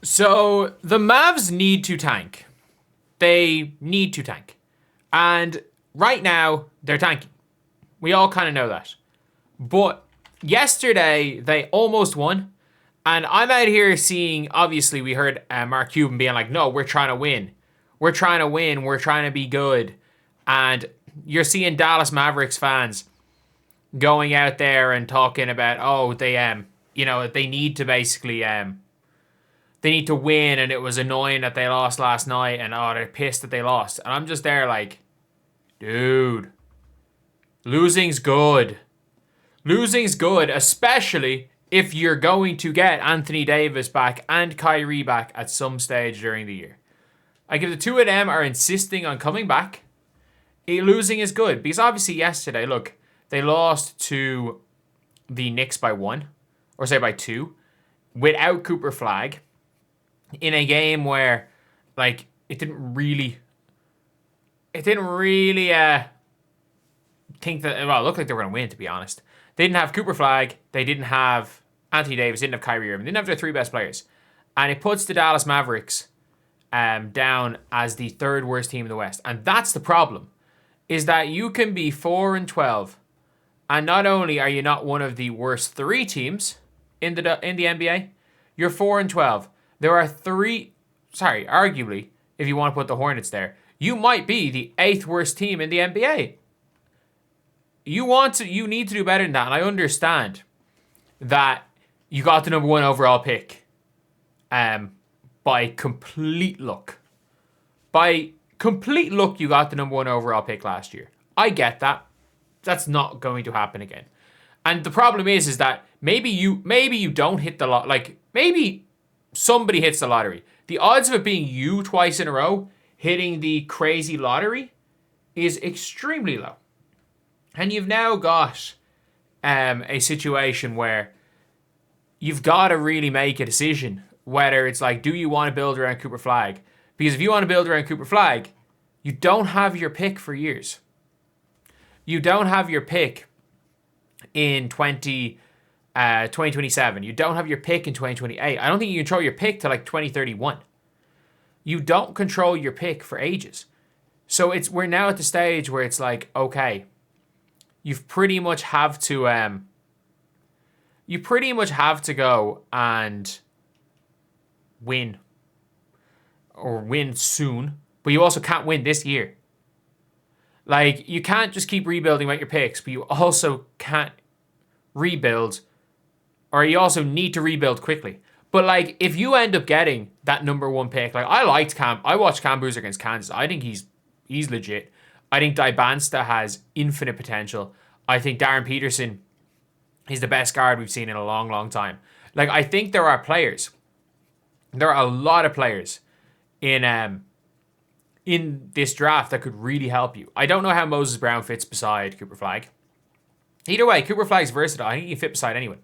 So the Mavs need to tank. They need to tank. And right now, they're tanking. We all kind of know that. But yesterday, they almost won. And I'm out here seeing, obviously, we heard Mark Cuban being like, no, we're trying to win. We're trying to win. We're trying to be good. And you're seeing Dallas Mavericks fans going out there and talking about, oh, they need to basically, they need to win. And it was annoying that they lost last night. And, oh, they're pissed that they lost. And I'm just there like, dude, losing's good. Losing's good, especially if you're going to get Anthony Davis back and Kyrie back at some stage during the year. Like, if the two of them are insisting on coming back, losing is good. Because obviously yesterday, look, they lost to the Knicks by 1, or say by 2, without Cooper Flagg, in a game where, like, it didn't really think that, well, it looked like they were going to win, to be honest. They didn't have Cooper Flagg. They didn't have Anthony Davis. Didn't have Kyrie Irving. They didn't have their 3 best players. And it puts the Dallas Mavericks down as the 3rd worst team in the West. And that's the problem, is that you can be 4-12, and not only are you not one of the worst 3 teams in the NBA, you're 4-12. There are arguably, if you want to put the Hornets there, you might be the 8th worst team in the NBA. You need to do better than that, and I understand that you got the number 1 overall pick by complete luck. By complete luck, you got the number 1 overall pick last year. I get that. That's not going to happen again. And the problem is that maybe you don't hit the lot. Like, maybe somebody hits the lottery. The odds of it being you twice in a row hitting the crazy lottery is extremely low. And you've now got a situation where you've got to really make a decision whether it's like, do you want to build around Cooper Flagg? Because if you want to build around Cooper Flagg, you don't have your pick for years. You don't have your pick in 2027. You don't have your pick in 2028. I don't think you control your pick to like 2031. You don't control your pick for ages. So we're now at the stage where it's like, okay, you pretty much have to go and win, or win soon, but you also can't win this year. Like, you can't just keep rebuilding with your picks, but you also can't rebuild, or you also need to rebuild quickly. But like, if you end up getting that number 1 pick, like, I watched Cam Boozer against Kansas. I think he's legit. I think Dibansta has infinite potential. I think Darren Peterson is the best guard we've seen in a long, long time. Like, I think there are a lot of players in this draft that could really help you. I don't know how Moses Brown fits beside Cooper Flagg. Either way, Cooper Flagg's versatile. I think he can fit beside anyone.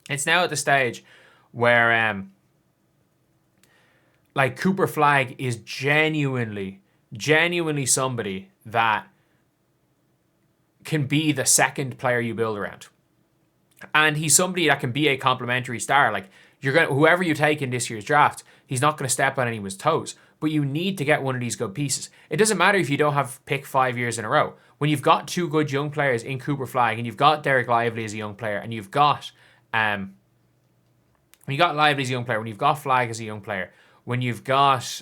It's now at the stage where like, Cooper Flagg is genuinely somebody that can be the second player you build around. And he's somebody that can be a complementary star. Like, whoever you take in this year's draft, he's not going to step on anyone's toes. But you need to get one of these good pieces. It doesn't matter if you don't have pick 5 years in a row. When you've got 2 good young players in Cooper Flagg, and you've got Derek Lively as a young player, and you've got when you got Lively as a young player, when you've got Flagg as a young player, when you've got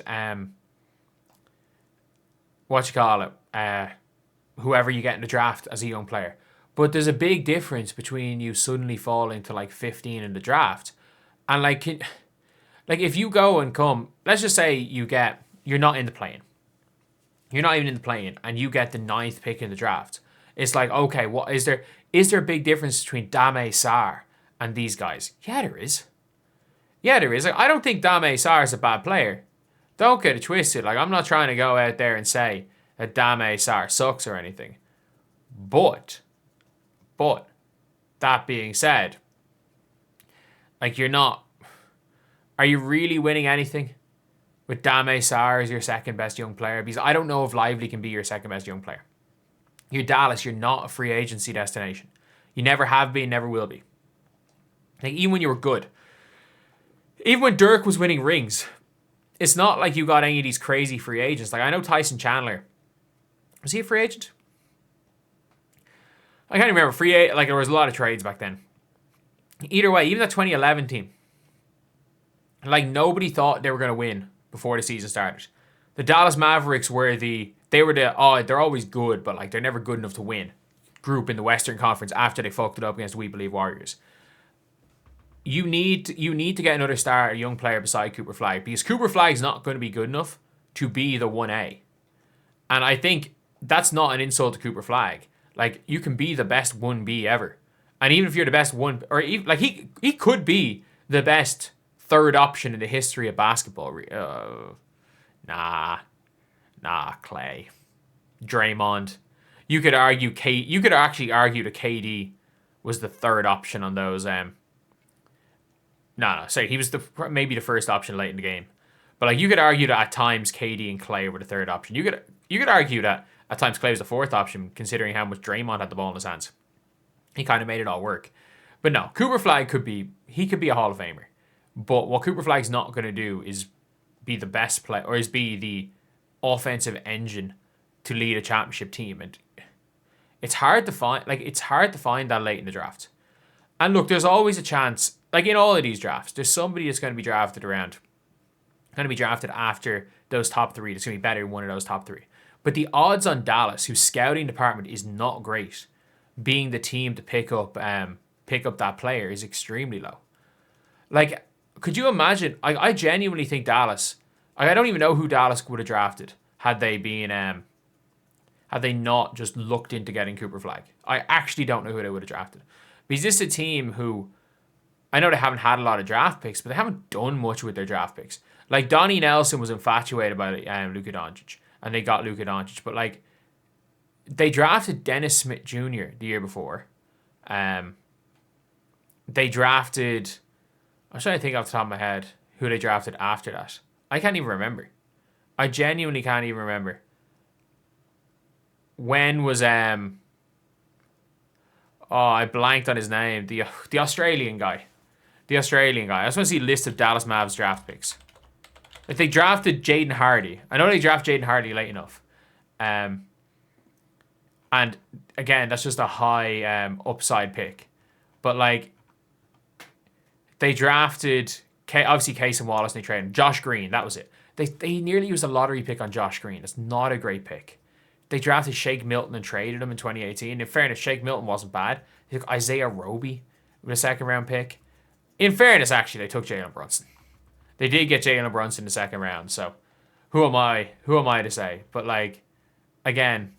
whoever you get in the draft as a young player. But there's a big difference between you suddenly falling to like 15 in the draft, and like if you go and come, let's just say you're not in the play-in. You're not even in the play-in, and you get the 9th pick in the draft. It's like, okay, what is there a big difference between Dame Sarr and these guys? Yeah, there is. Like, I don't think Dame Sarr is a bad player. Don't get it twisted. Like, I'm not trying to go out there and say that Dame Sarr sucks or anything. But that being said, like, are you really winning anything with Dame Sarr as your second best young player? Because I don't know if Lively can be your second best young player. You're Dallas. You're not a free agency destination. You never have been, never will be. Like, even when you were good, even when Dirk was winning rings, it's not like you got any of these crazy free agents. Like, I know Tyson Chandler. Was he a free agent? I can't remember. Like, there was a lot of trades back then. Either way, even the 2011 team, like, nobody thought they were going to win before the season started. The Dallas Mavericks they're always good, but like they're never good enough to win group in the Western Conference after they fucked it up against We Believe Warriors. You need to get another star, a young player beside Cooper Flagg, because Cooper Flagg's not going to be good enough to be the 1A. And I think that's not an insult to Cooper Flagg. Like, you can be the best 1B ever. And even if you're the best one, or even, like, he could be the best third option in the history of basketball. Nah, Clay. Draymond. You could actually argue that KD was the third option on those. Sorry, he was maybe the first option late in the game. But like, you could argue that at times KD and Clay were the third option. You could argue that at times Clay was the fourth option, considering how much Draymond had the ball in his hands. He kind of made it all work. But no, Cooper Flagg could be a Hall of Famer. But what Cooper Flagg's not going to do is be the best player, or is be the offensive engine to lead a championship team. And it's hard to find that late in the draft. And look, there's always a chance, like in all of these drafts, there's somebody that's going to be drafted after those top three that's going to be better than one of those top three. But the odds on Dallas, whose scouting department is not great, being the team to pick up that player is extremely low. Like, could you imagine? I genuinely think Dallas. I don't even know who Dallas would have drafted had they not just looked into getting Cooper Flagg. I actually don't know who they would have drafted. Because this is a team who, I know they haven't had a lot of draft picks, but they haven't done much with their draft picks. Like, Donnie Nelson was infatuated by Luka Doncic, and they got Luka Doncic. But like, they drafted Dennis Smith Jr. the year before. They drafted, I'm trying to think off the top of my head who they drafted after that. I can't even remember. I genuinely can't even remember. When was I blanked on his name. The Australian guy. The Australian guy. I just want to see a list of Dallas Mavs draft picks. Like, they drafted Jaden Hardy. I know they drafted Jaden Hardy late enough. And again, that's just a high upside pick. But like, they drafted obviously Case and Wallace, and they traded Josh Green. That was it. They nearly used a lottery pick on Josh Green. That's not a great pick. They drafted Shake Milton and traded him in 2018. In fairness, Shake Milton wasn't bad. They took Isaiah Roby with a second round pick. In fairness, actually, they took Jalen Brunson. They did get Jalen Brunson in the second round. So who am I to say? But like, again,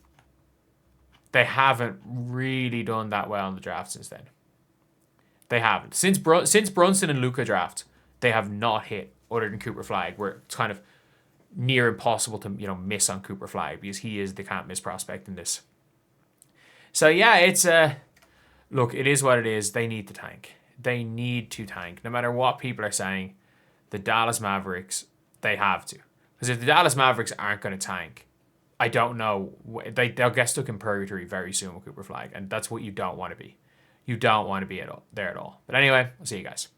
they haven't really done that well in the draft since then. They haven't. Since Brunson and Luka draft, they have not hit, other than Cooper Flagg, where it's kind of near impossible to miss on Cooper Flagg, because he is the can't miss prospect in this. So yeah, it's look, it is what it is. They need to tank. They need to tank. No matter what people are saying, the Dallas Mavericks, they have to. Because if the Dallas Mavericks aren't going to tank, I don't know. They'll get stuck in purgatory very soon with Cooper Flagg, and that's what you don't want to be. You don't want to be there at all. But anyway, I'll see you guys.